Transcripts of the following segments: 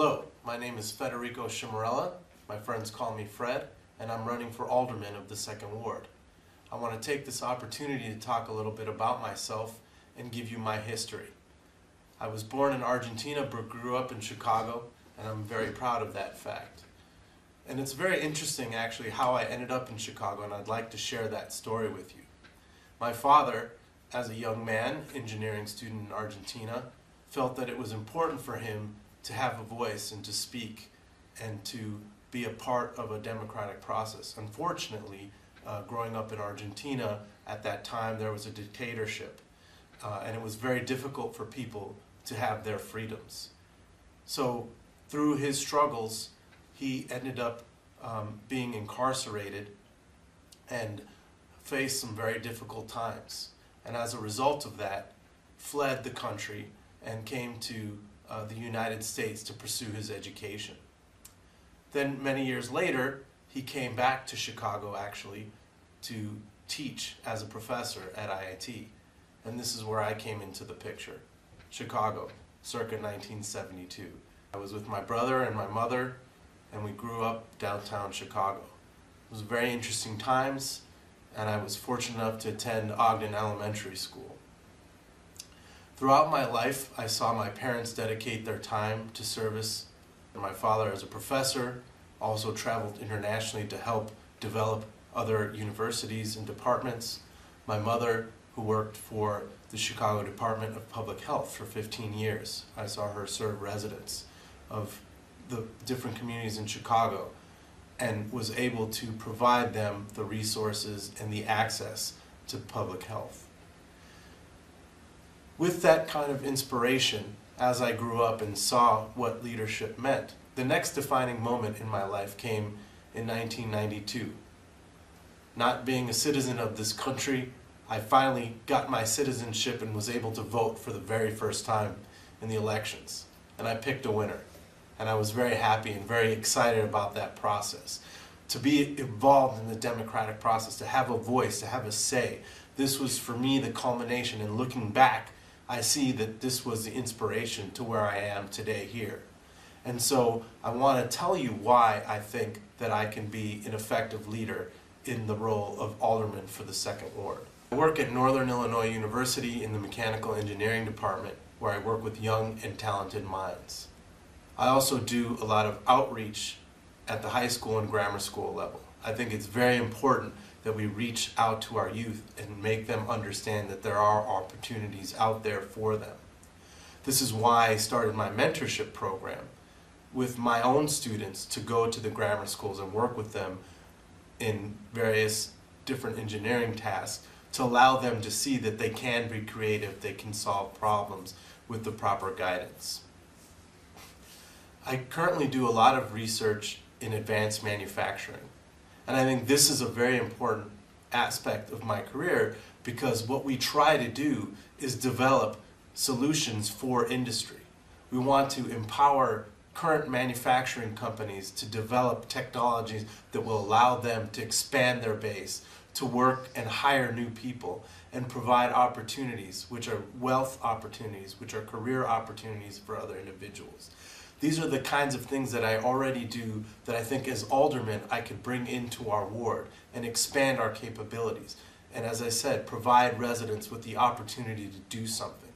Hello, my name is Federico Sciammarella. My friends call me Fred, and I'm running for alderman of the 2nd Ward. I want to take this opportunity to talk a little bit about myself and give you my history. I was born in Argentina but grew up in Chicago, and I'm very proud of that fact. And it's very interesting actually how I ended up in Chicago, and I'd like to share that story with you. My father, as a young man, engineering student in Argentina, felt that it was important for him to have a voice and to speak and to be a part of a democratic process. Unfortunately, growing up in Argentina at that time, there was a dictatorship, and it was very difficult for people to have their freedoms. So through his struggles, he ended up being incarcerated and faced some very difficult times. And as a result of that, fled the country and came to the United States to pursue his education. Then many years later, he came back to Chicago actually to teach as a professor at IIT. And this is where I came into the picture. Chicago, circa 1972. I was with my brother and my mother, and we grew up downtown Chicago. It was very interesting times, and I was fortunate enough to attend Ogden Elementary School. Throughout my life, I saw my parents dedicate their time to service. My father, as a professor, also traveled internationally to help develop other universities and departments. My mother, who worked for the Chicago Department of Public Health for 15 years. I saw her serve residents of the different communities in Chicago and was able to provide them the resources and the access to public health. With that kind of inspiration, as I grew up and saw what leadership meant, the next defining moment in my life came in 1992. Not being a citizen of this country, I finally got my citizenship and was able to vote for the very first time in the elections. And I picked a winner. And I was very happy and very excited about that process. To be involved in the democratic process, to have a voice, to have a say, this was for me the culmination. And looking back, I see that this was the inspiration to where I am today here. And so I want to tell you why I think that I can be an effective leader in the role of alderman for the 2nd Ward. I work at Northern Illinois University in the mechanical engineering department, where I work with young and talented minds. I also do a lot of outreach at the high school and grammar school level. I think it's very important that we reach out to our youth and make them understand that there are opportunities out there for them. This is why I started my mentorship program with my own students to go to the grammar schools and work with them in various different engineering tasks to allow them to see that they can be creative, they can solve problems with the proper guidance. I currently do a lot of research in advanced manufacturing. And I think this is a very important aspect of my career, because what we try to do is develop solutions for industry. We want to empower current manufacturing companies to develop technologies that will allow them to expand their base, to work and hire new people, and provide opportunities, which are wealth opportunities, which are career opportunities for other individuals. These are the kinds of things that I already do that I think as alderman I could bring into our ward and expand our capabilities. And as I said, provide residents with the opportunity to do something.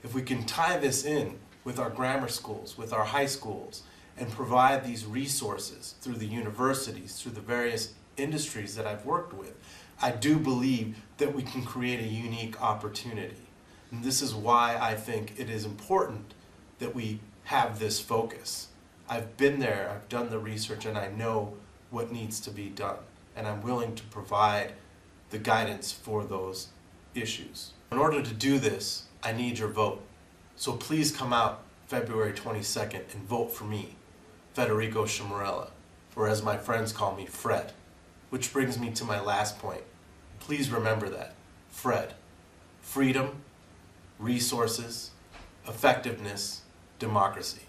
If we can tie this in with our grammar schools, with our high schools, and provide these resources through the universities, through the various industries that I've worked with, I do believe that we can create a unique opportunity. And this is why I think it is important that we have this focus. I've been there, I've done the research, and I know what needs to be done. And I'm willing to provide the guidance for those issues. In order to do this, I need your vote. So please come out February 22nd and vote for me, Federico Sciammarella, or as my friends call me, Fred. Which brings me to my last point. Please remember that. Fred. Freedom, resources, effectiveness, democracy.